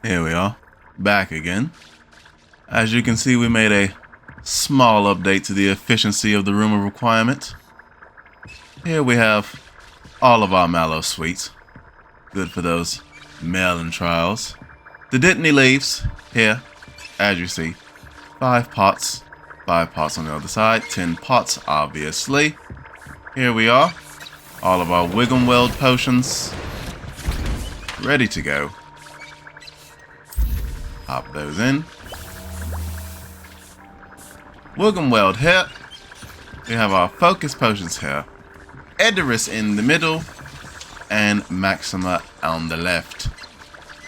Here we are, back again. As you can see, we made a small update to the efficiency of the room of requirement. Here we have all of our mallow sweets. Good for those melon trials. The Dittany leaves, here, as you see. 5 pots. 5 pots on the other side. 10 pots, obviously. Here we are. All of our UNDRWRLD potions. Ready to go. Pop those in. UNDRWRLD here. We have our focus potions here. Edoris in the middle. And Maxima on the left.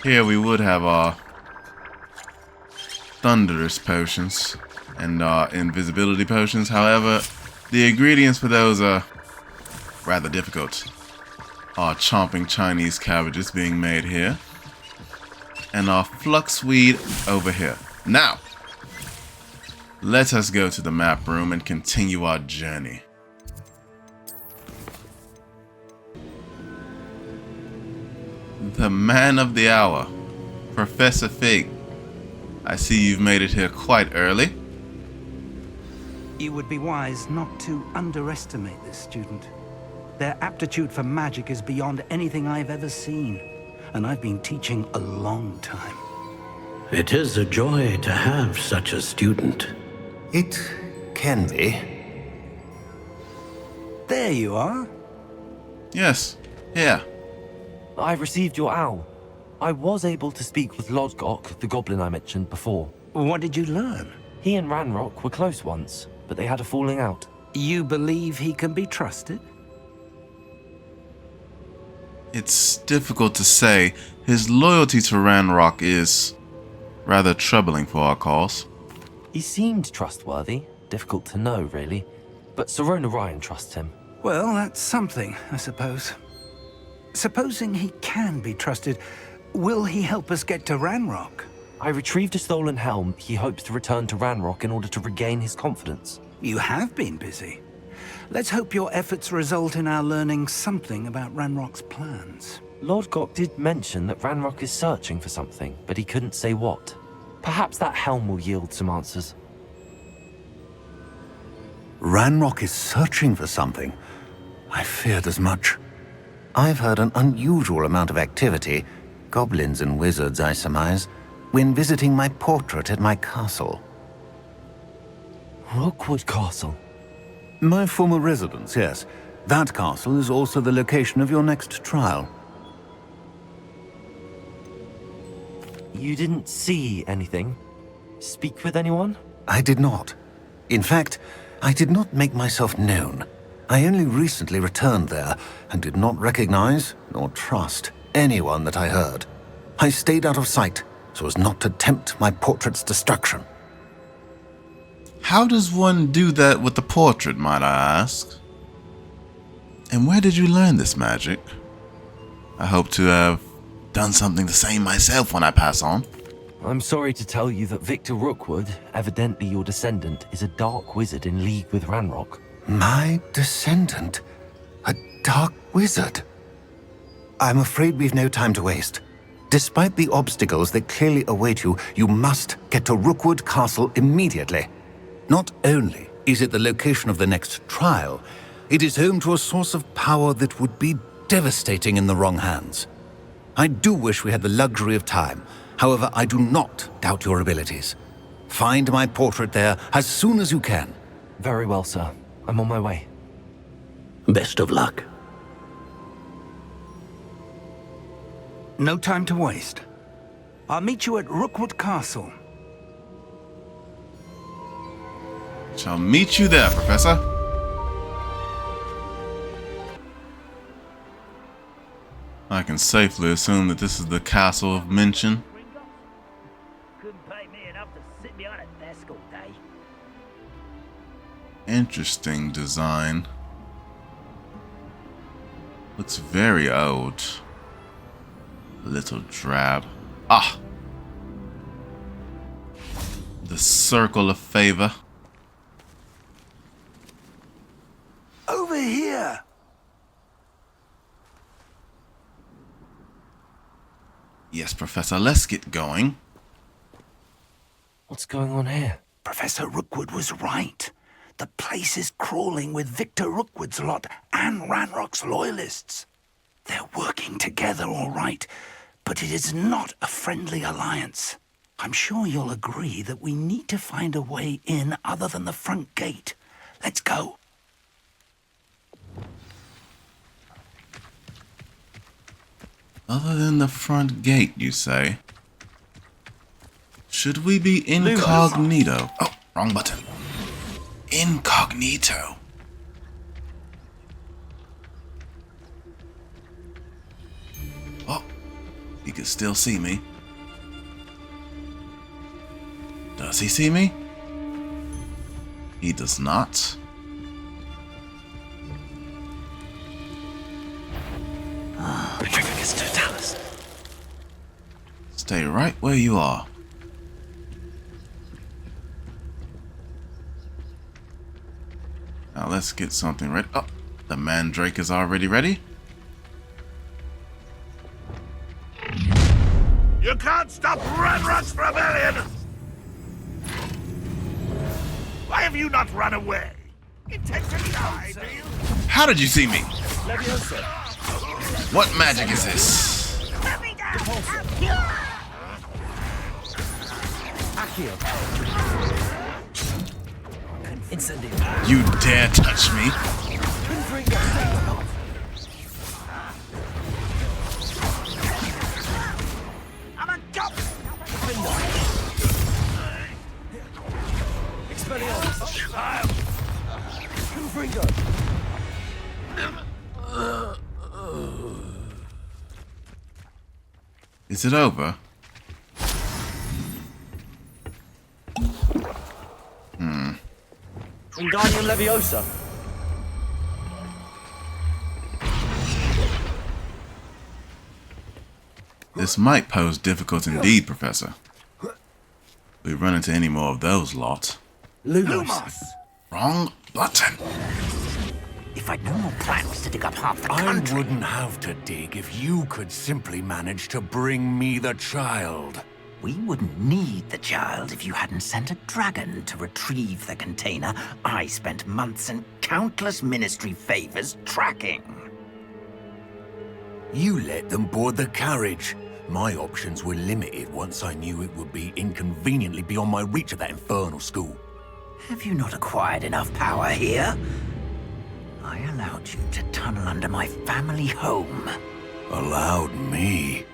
Here we would have our thunderous potions and our invisibility potions. However, the ingredients for those are rather difficult. Our chomping Chinese cabbages being made here. And our fluxweed over here. Now, let us go to the map room and continue our journey. The man of the hour, Professor Fig. I see you've made it here quite early. You would be wise not to underestimate this student. Their aptitude for magic is beyond anything I've ever seen, and I've been teaching a long time. It is a joy to have such a student. It can be. There you are. Yes, here. I received your owl. I was able to speak with Lodgok, the goblin I mentioned before. What did you learn? He and Ranrock were close once, but they had a falling out. You believe he can be trusted? It's difficult to say. His loyalty to Ranrock is rather troubling for our cause. He seemed trustworthy. Difficult to know, really. But Rhoynar trusts him. Well, that's something, I suppose. Supposing he can be trusted, will he help us get to Ranrock? I retrieved a stolen helm. He hopes to return to Ranrock in order to regain his confidence. You have been busy. Let's hope your efforts result in our learning something about Ranrock's plans. Lodgok did mention that Ranrock is searching for something, but he couldn't say what. Perhaps that helm will yield some answers. Ranrock is searching for something. I feared as much. I've heard an unusual amount of activity, goblins and wizards, I surmise, when visiting my portrait at my castle. Rookwood Castle? My former residence, yes. That castle is also the location of your next trial. You didn't see anything? Speak with anyone? I did not. In fact, I did not make myself known. I only recently returned there and did not recognize nor trust anyone that I heard. I stayed out of sight so as not to tempt my portrait's destruction. How does one do that with the portrait, might I ask? And where did you learn this magic? I hope to have done something the same myself when I pass on. I'm sorry to tell you that Victor Rookwood, evidently your descendant, is a dark wizard in league with Ranrock. My descendant? A dark wizard? I'm afraid we've no time to waste. Despite the obstacles that clearly await you, you must get to Rookwood Castle immediately. Not only is it the location of the next trial, it is home to a source of power that would be devastating in the wrong hands. I do wish we had the luxury of time. However, I do not doubt your abilities. Find my portrait there as soon as you can. Very well, sir. I'm on my way. Best of luck. No time to waste. I'll meet you at Rookwood Castle. Shall meet you there, Professor. I can safely assume that this is the castle of mention. Couldn't pay me enough to sit behind a desk all day. Interesting design. Looks very old. A little drab. Ah! The Circle of Favor. Over here! Yes, Professor, let's get going. What's going on here? Professor Rookwood was right. The place is crawling with Victor Rookwood's lot and Ranrock's loyalists. They're working together all right, but it is not a friendly alliance. I'm sure you'll agree that we need to find a way in other than the front gate. Let's go. Other than the front gate, you say? Should we be incognito? Oh, wrong button. Incognito. Oh, he can still see me. Does he see me? He does not. Stay right where you are. Now let's get something ready. Oh, the mandrake is already ready. You can't stop Ranrock's rebellion! Why have you not run away? It takes a lie, do you? How did you see me? What magic is this? Let me down! Incendio. You dare touch me? I'm a cop! Is it over? Wingardium Leviosa. This might pose difficulty indeed, Professor. We run into any more of those lot. Lumos. Wrong button. If I'd no more plans to dig up half the I country... wouldn't have to dig if you could simply manage to bring me the child. We wouldn't need the child if you hadn't sent a dragon to retrieve the container I spent months and countless ministry favors tracking. You let them board the carriage. My options were limited once I knew it would be inconveniently beyond my reach at that infernal school. Have you not acquired enough power here? I allowed you to tunnel under my family home. Allowed me?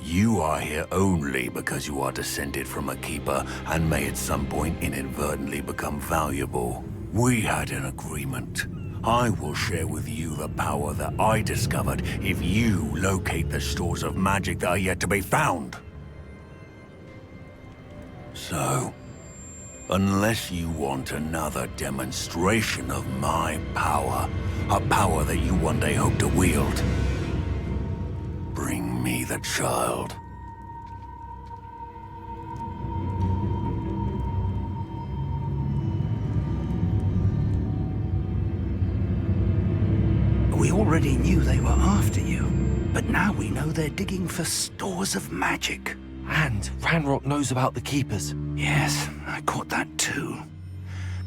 You are here only because you are descended from a keeper and may at some point inadvertently become valuable. We had an agreement. I will share with you the power that I discovered if you locate the stores of magic that are yet to be found. So, unless you want another demonstration of my power, a power that you one day hope to wield, bring me the child. We already knew they were after you, but now we know they're digging for stores of magic. And Ranrock knows about the Keepers. Yes, I caught that too.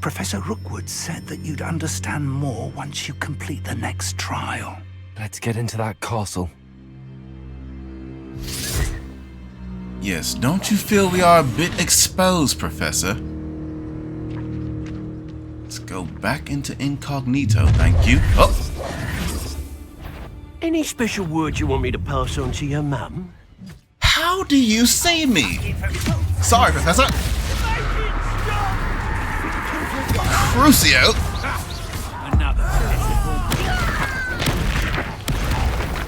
Professor Rookwood said that you'd understand more once you complete the next trial. Let's get into that castle. Yes, don't you feel we are a bit exposed, Professor? Let's go back into incognito, thank you. Oh! Any special words you want me to pass on to your mum? How do you see me? Sorry, Professor. Crucio.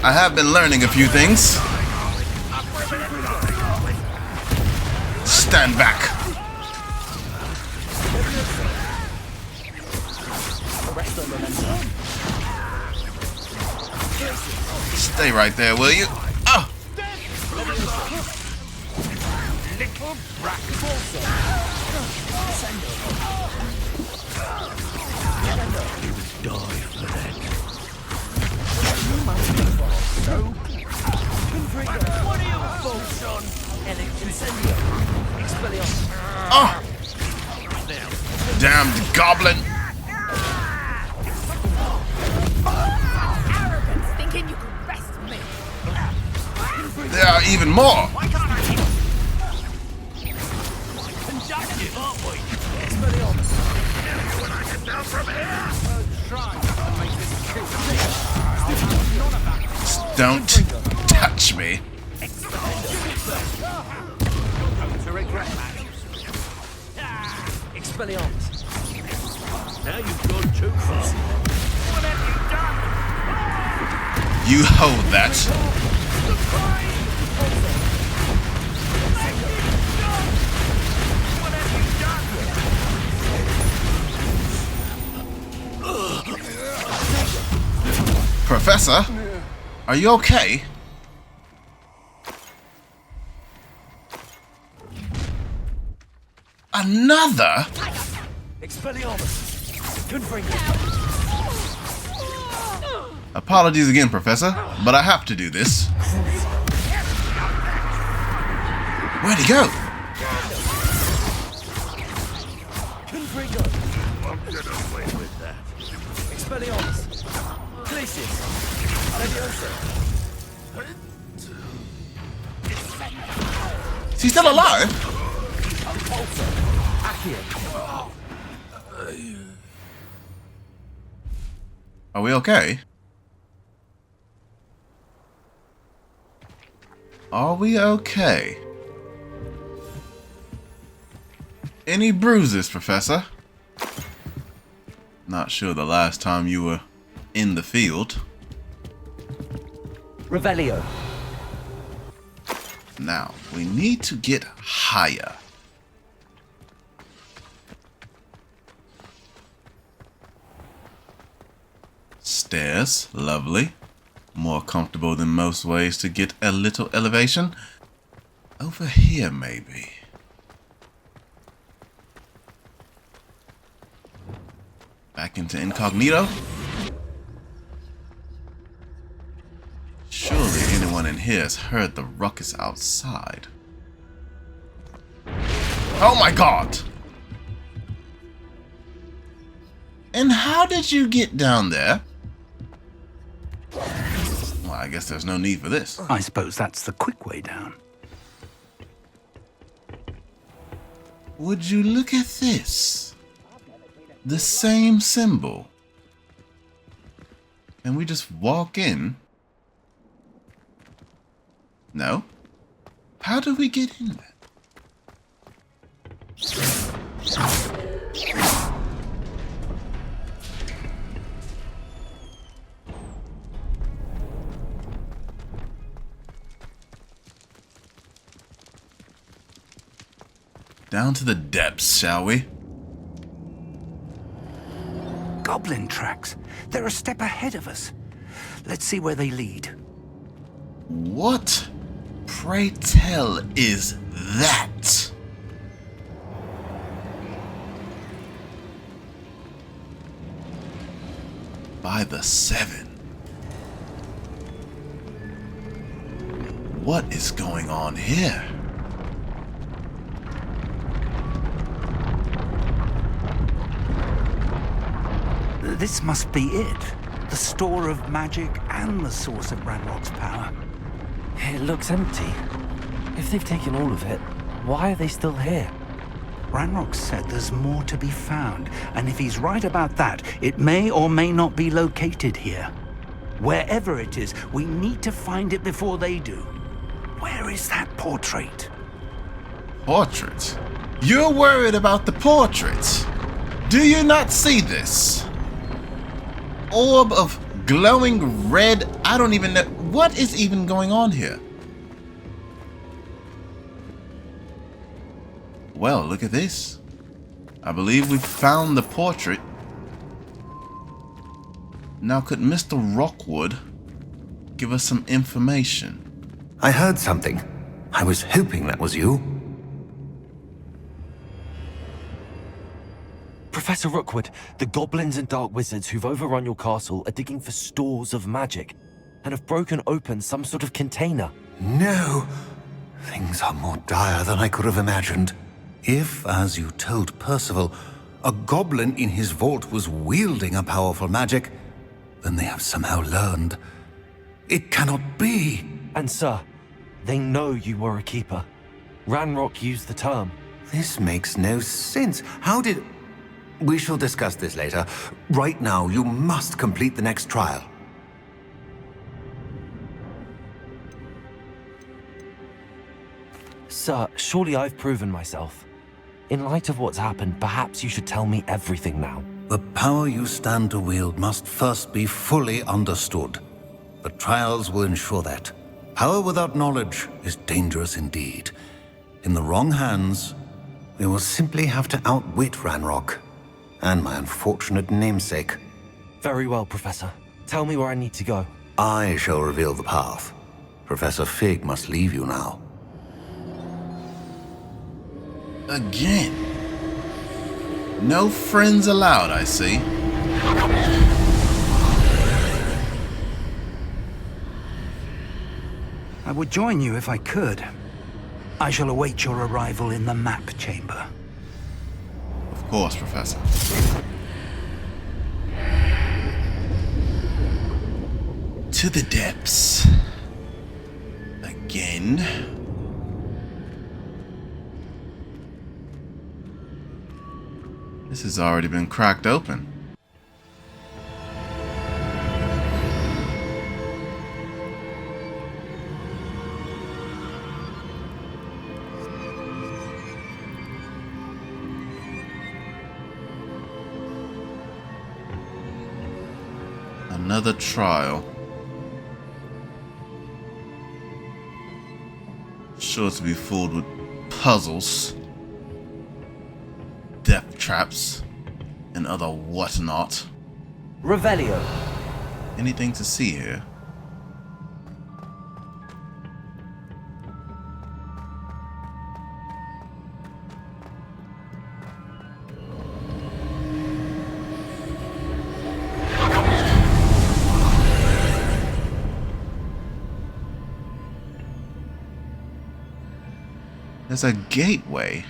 I have been learning a few things. Stand back. Stay right there, will you? Oh! Little brat. Die for that. What are you Oh! Damned goblin! Arrogance, thinking you could best me. There are even more! Don't touch me. Now you've gone too far. What have you done? You hold that. Professor, are you okay? Another? Apologies again, Professor, but I have to do this. Where'd he go? Is he still alive? Are we okay? Are we okay? Any bruises, Professor? Not sure the last time you were in the field. Revelio. Now, we need to get higher. Stairs, lovely. More comfortable than most ways to get a little elevation. Over here, maybe. Back into incognito. Surely anyone in here has heard the ruckus outside. Oh my god! And how did you get down there? Well, I guess there's no need for this. I suppose that's the quick way down. Would you look at this? The same symbol. And we just walk in? No? How do we get in there? Down to the depths, shall we? Goblin tracks. They're a step ahead of us. Let's see where they lead. What, pray tell, is that? By the 7. What is going on here? This must be it. The store of magic and the source of Ranrock's power. It looks empty. If they've taken all of it, why are they still here? Ranrock said there's more to be found, and if he's right about that, it may or may not be located here. Wherever it is, we need to find it before they do. Where is that portrait? Portrait? You're worried about the portrait? Do you not see this? Orb of glowing red. I don't even know. What is even going on here? Well, look at this. I believe we've found the portrait. Now, could Mr. Rockwood give us some information? I heard something. I was hoping that was you. Professor Rookwood, the goblins and dark wizards who've overrun your castle are digging for stores of magic and have broken open some sort of container. No. Things are more dire than I could have imagined. If, as you told Percival, a goblin in his vault was wielding a powerful magic, then they have somehow learned. It cannot be! And sir, they know you were a keeper. Ranrock used the term. This makes no sense. How did... We shall discuss this later. Right now, you must complete the next trial. Sir, surely I've proven myself. In light of what's happened, perhaps you should tell me everything now. The power you stand to wield must first be fully understood. The trials will ensure that. Power without knowledge is dangerous indeed. In the wrong hands, we will simply have to outwit Ranrock and my unfortunate namesake. Very well, Professor. Tell me where I need to go. I shall reveal the path. Professor Fig must leave you now. Again. No friends allowed, I see. I would join you if I could. I shall await your arrival in the map chamber. Of course, Professor. To the depths. Again. This has already been cracked open. Another trial. Sure to be filled with puzzles, death traps, and other whatnot. Revelio. Anything to see here? There's a gateway.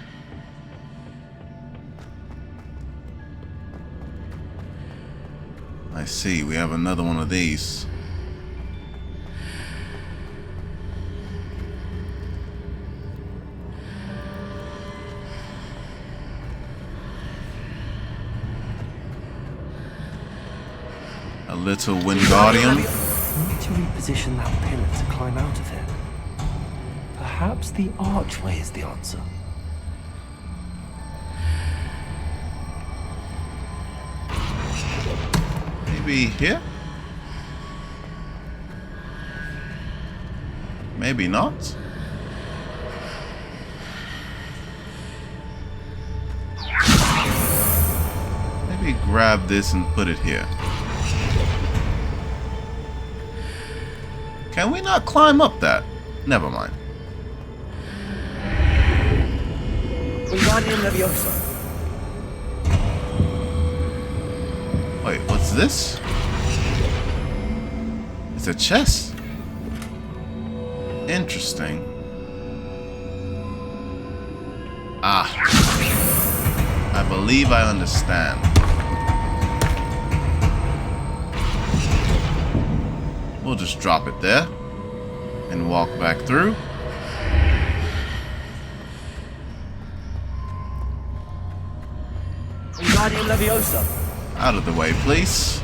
I see, we have another one of these. A little Wingardium. I need to reposition that pillar to climb out of it. Perhaps the archway is the answer. Maybe here? Maybe not. Maybe grab this and put it here. Can we not climb up that? Never mind. Wingardium Leviosa. Wait, what's this? It's a chest. Interesting. Ah. I believe I understand. We'll just drop it there and walk back through. Wingardium Leviosa. Out of the way, please.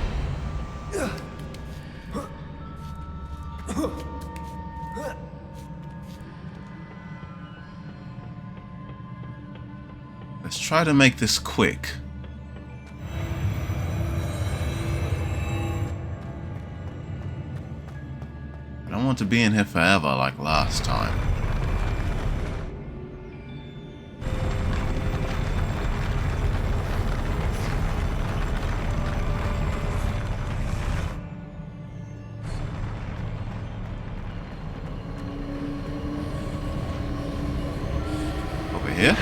Let's try to make this quick. I don't want to be in here forever like last time. Over here.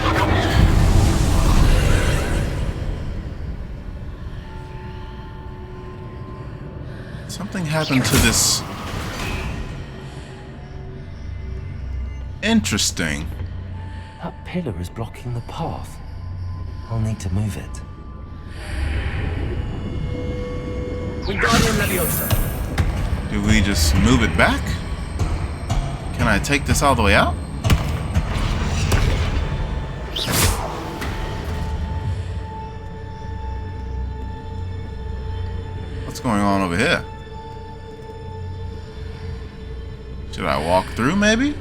Something happened to this Interesting. That pillar is blocking the path. I'll need to move it. Wingardium Leviosa. Do we just move it back? Can I take this all the way out? What's going on over here? Should I walk through, maybe?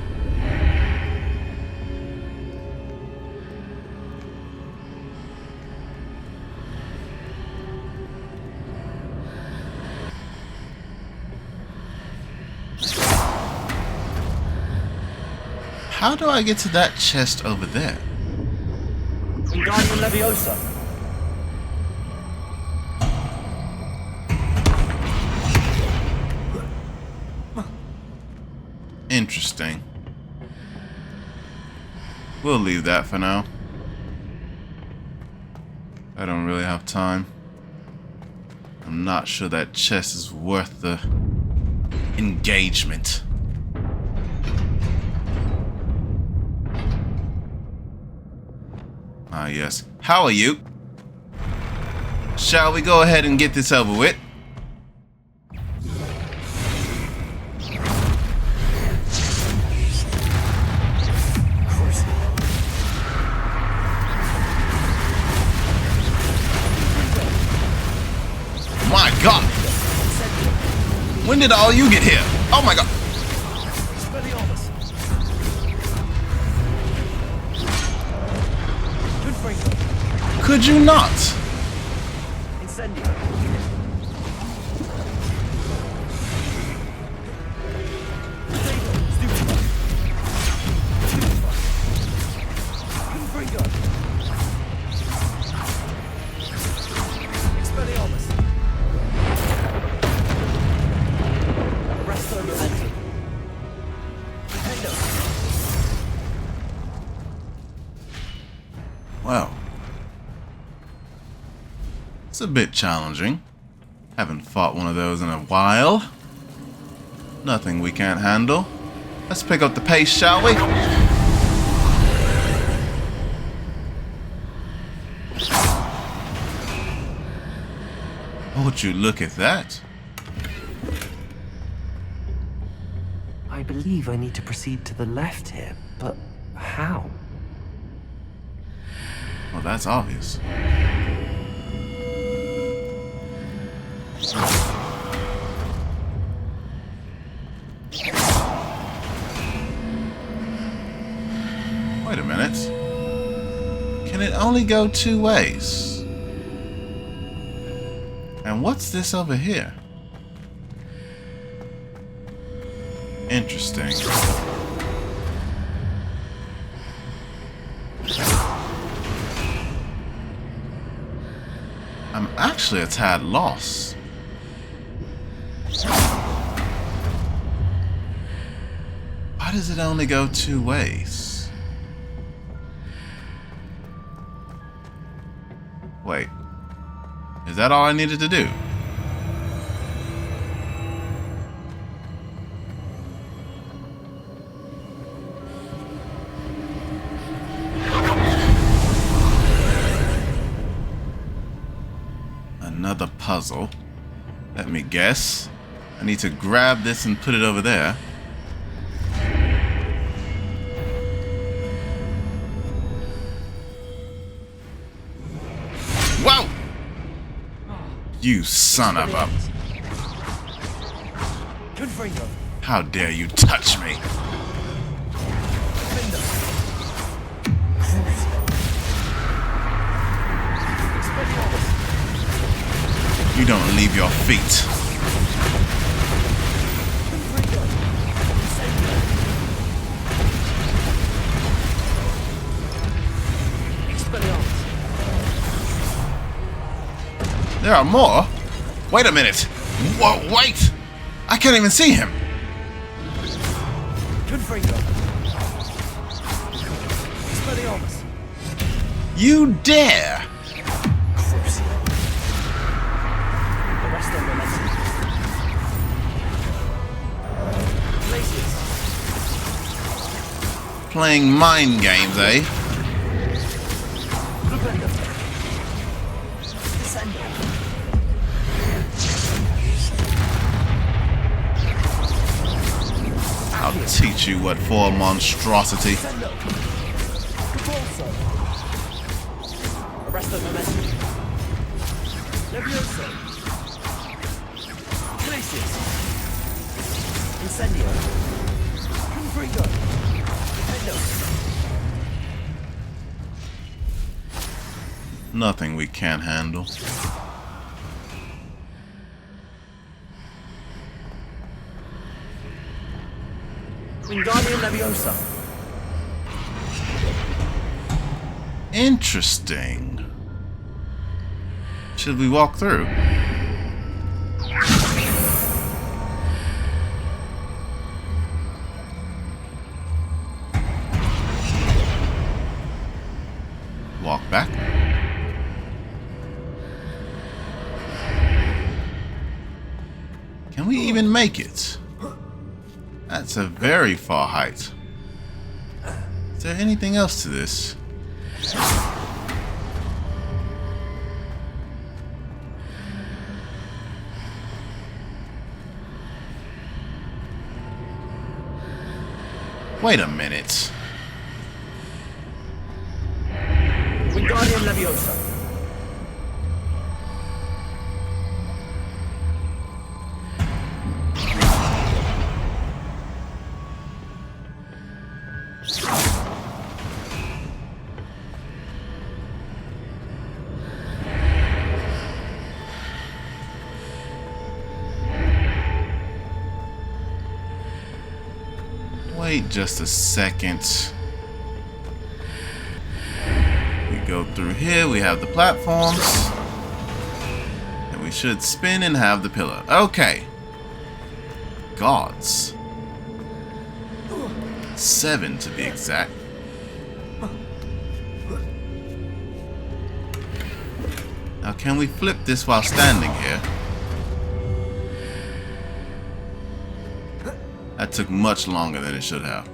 How do I get to that chest over there? Wingardium Leviosa. Interesting. We'll leave that for now. I don't really have time. I'm not sure that chest is worth the engagement. Ah, yes. How are you? Shall we go ahead and get this over with? My God! When did all you get here? Oh my God! Could you not? Incendio. Well, it's a bit challenging. Haven't fought one of those in a while. Nothing we can't handle. Let's pick up the pace, shall we? Oh, would you look at that? I believe I need to proceed to the left here, but how? Well, that's obvious. Wait a minute. Can it only go two ways? And what's this over here? Interesting. I'm actually a tad lost. Why does it only go two ways? Wait. Is that all I needed to do? Another puzzle. Let me guess. I need to grab this and put it over there. Whoa! You son of a... How dare you touch me? You don't leave your feet. There are more? Wait a minute. Whoa, wait! I can't even see him. You dare! Playing mind games, eh? I'll teach you what for monstrosity. Arrest the momentum. Levioso. Glacius. Incendio. Confringo. Defendo. Nothing we can't handle. Wingardium Leviosa. Interesting. Should we walk through? Walk back. Can we even make it? That's a very far height. Is there anything else to this? Wait a minute. Wingardium Leviosa. Wait just a second. We go through here, we have the platforms. And we should spin and have the pillar. Okay. Gods. 7 to be exact. Now can we flip this while standing here? That took much longer than it should have.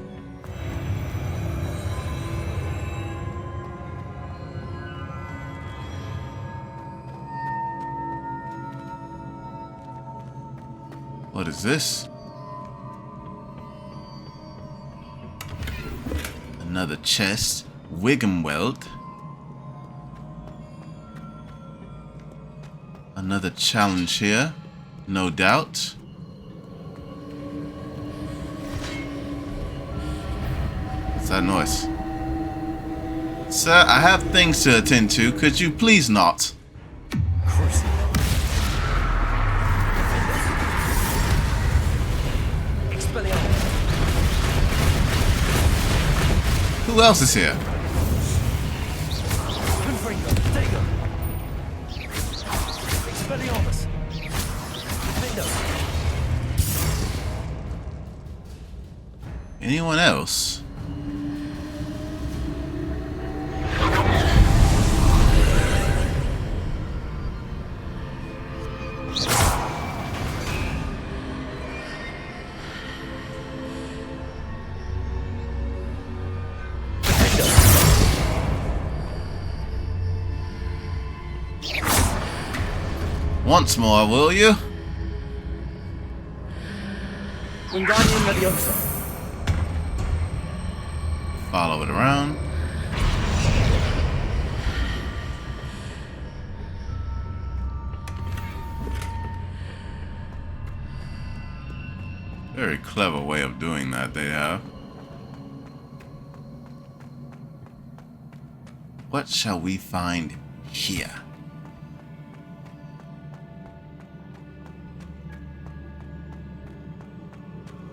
What is this? Another chest. UNDRWRLD. Another challenge here. No doubt. What's that noise? Sir, I have things to attend to. Could you please not? Who else is here? Anyone else? Once more, will you? Wingardium Leviosa. Follow it around. Very clever way of doing that they have. What shall we find here?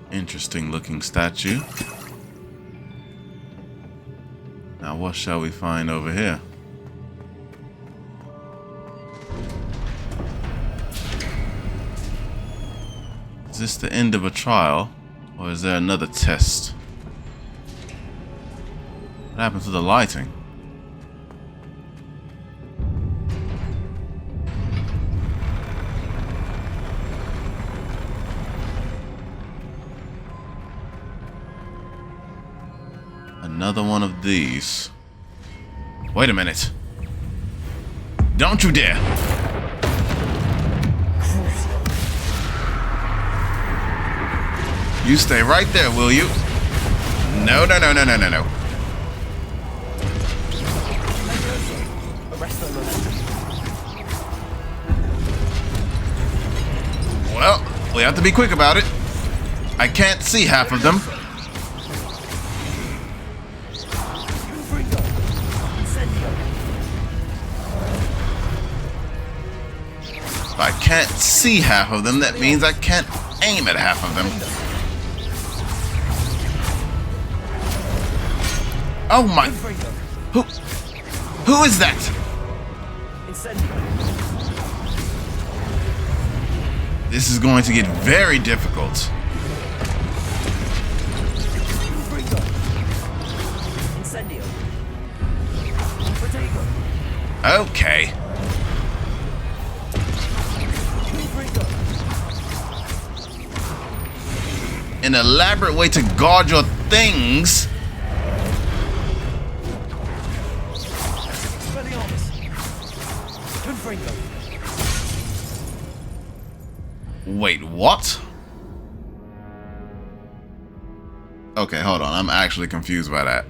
Interesting looking statue. Now what shall we find over here? Is this the end of a trial? Or is there another test? What happened to the lighting? Another one of these. Wait a minute. Don't you dare! You stay right there, will you? No, no, no, no, no, no, no. Well, we have to be quick about it. I can't see half of them. If I can't see half of them, that means I can't aim at half of them. Oh my... Who is that? This is going to get very difficult. Okay. An elaborate way to guard your things. Wait, what? Okay, hold on. I'm actually confused by that.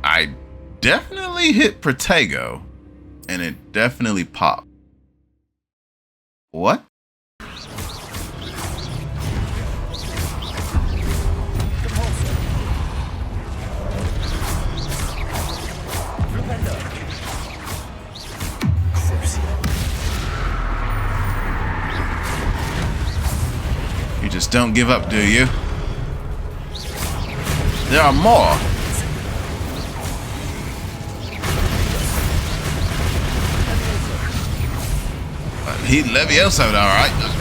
I definitely hit Protego, and it definitely popped. What? You just don't give up, do you? There are more. But he Leviosa, all right.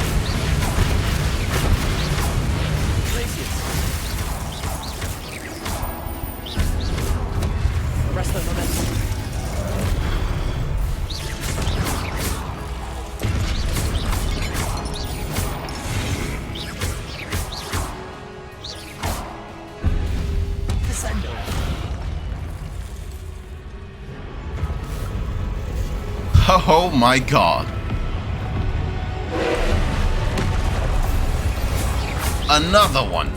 Oh my god. Another one.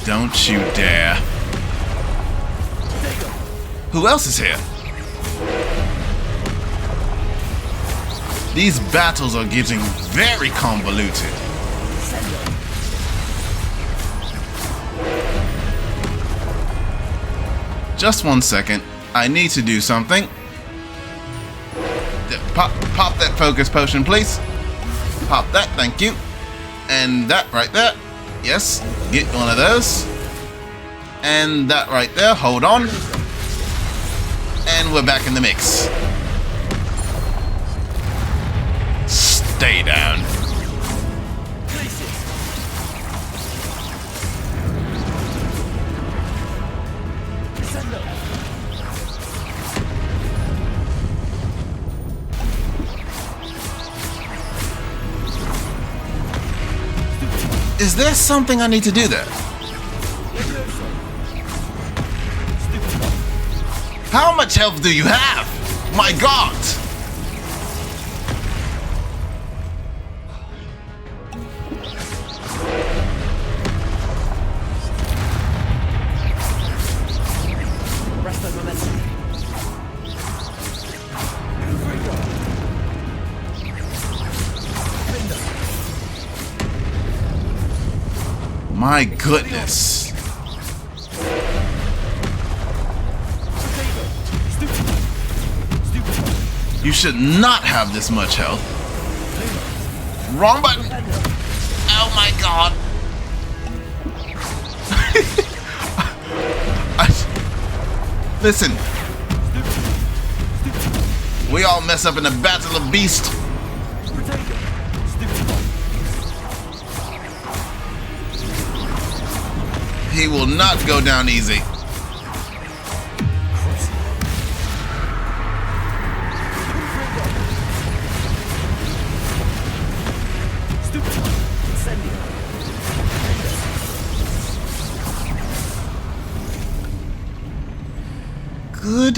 Don't you dare. Who else is here? These battles are getting very convoluted. Just 1 second. I need to do something. Pop that focus potion, please. Pop that, thank you. And that right there. Yes, get one of those. And that right there, hold on. And we're back in the mix. Stay down. Is there something I need to do there? How much health do you have? My god! My goodness. You should not have this much health. Wrong button. Oh my god. Listen. We all mess up in the Battle of Beast. He will not go down easy. Good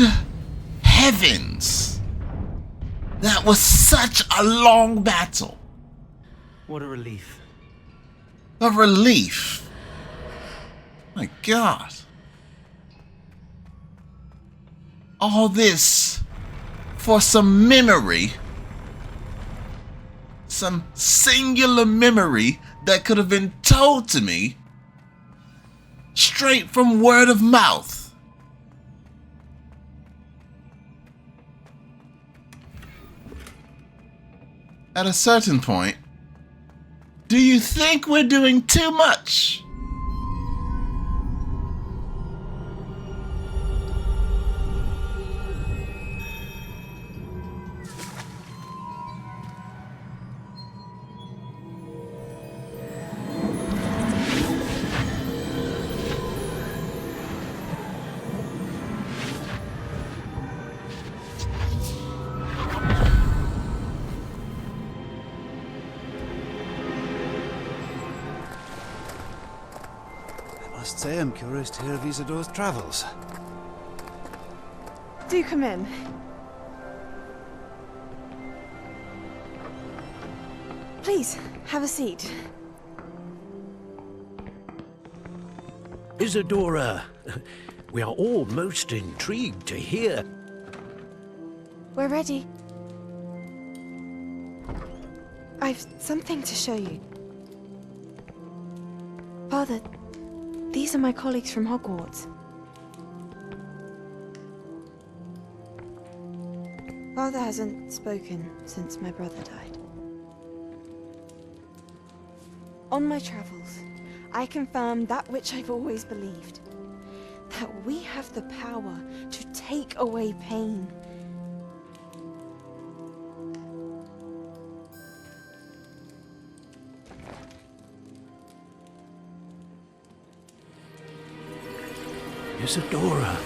heavens! That was such a long battle. What a relief. A relief. My God. All this for some memory. Some singular memory that could have been told to me straight from word of mouth. At a certain point, do you think we're doing too much? I must say I'm curious to hear of Isidor's travels. Do come in. Please, have a seat. Isidora, we are all most intrigued to hear. We're ready. I've something to show you. Father, these are my colleagues from Hogwarts. Father hasn't spoken since my brother died. On my travels, I confirmed that which I've always believed. That we have the power to take away pain. Isidora.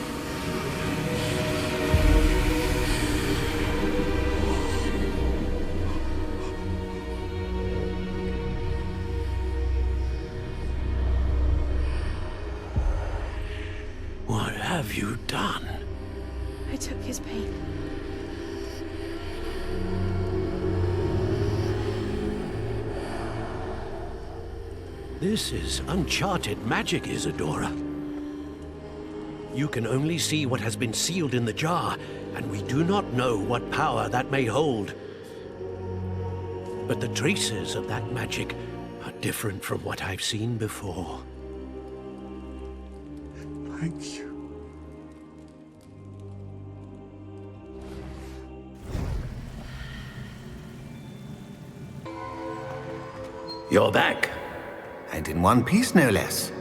What have you done? I took his pain. This is uncharted magic, Isidora. You can only see what has been sealed in the jar, and we do not know what power that may hold. But the traces of that magic are different from what I've seen before. Thank you. You're back. And in one piece, no less.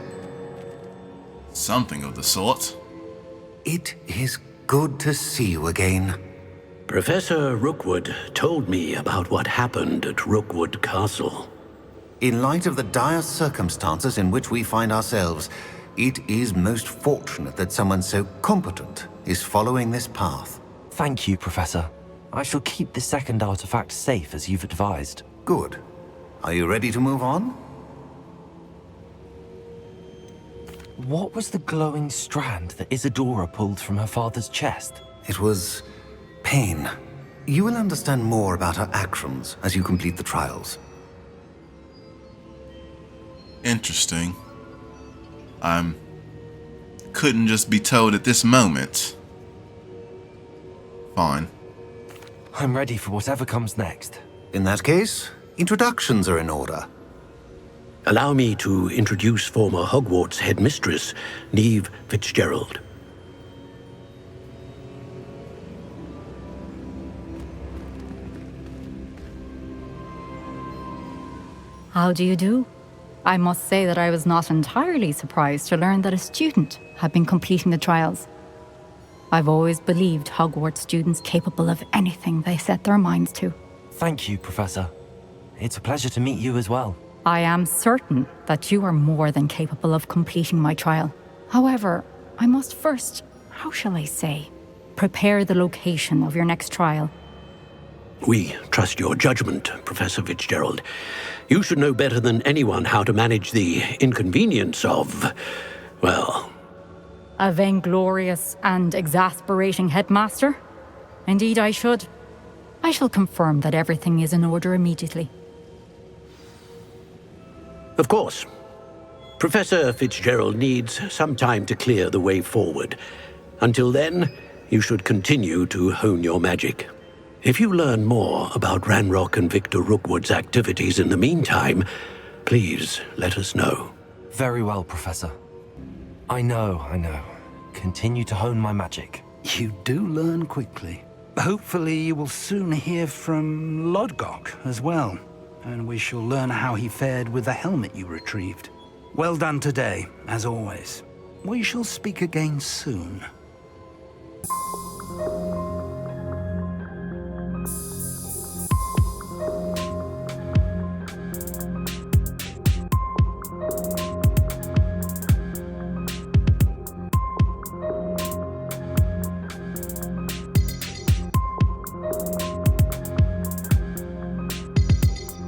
Something of the sort. It is good to see you again. Professor Rookwood told me about what happened at Rookwood Castle. In light of the dire circumstances in which we find ourselves, it is most fortunate that someone so competent is following this path. Thank you, Professor. I shall keep the second artifact safe as you've advised. Good. Are you ready to move on? What was the glowing strand that Isidora pulled from her father's chest? It was pain. You will understand more about her actions as you complete the trials. Interesting. Couldn't just be told at this moment. Fine. I'm ready for whatever comes next. In that case, introductions are in order. Allow me to introduce former Hogwarts headmistress, Neve Fitzgerald. How do you do? I must say that I was not entirely surprised to learn that a student had been completing the trials. I've always believed Hogwarts students capable of anything they set their minds to. Thank you, Professor. It's a pleasure to meet you as well. I am certain that you are more than capable of completing my trial. However, I must first, how shall I say, prepare the location of your next trial. We trust your judgment, Professor Fitzgerald. You should know better than anyone how to manage the inconvenience of, well, A vainglorious and exasperating headmaster? Indeed I should. I shall confirm that everything is in order immediately. Of course. Professor Fitzgerald needs some time to clear the way forward. Until then, you should continue to hone your magic. If you learn more about Ranrock and Victor Rookwood's activities in the meantime, please let us know. Very well, Professor. I know. Continue to hone my magic. You do learn quickly. Hopefully you will soon hear from Lodgok as well, and we shall learn how he fared with the helmet you retrieved. Well done today, as always. We shall speak again soon.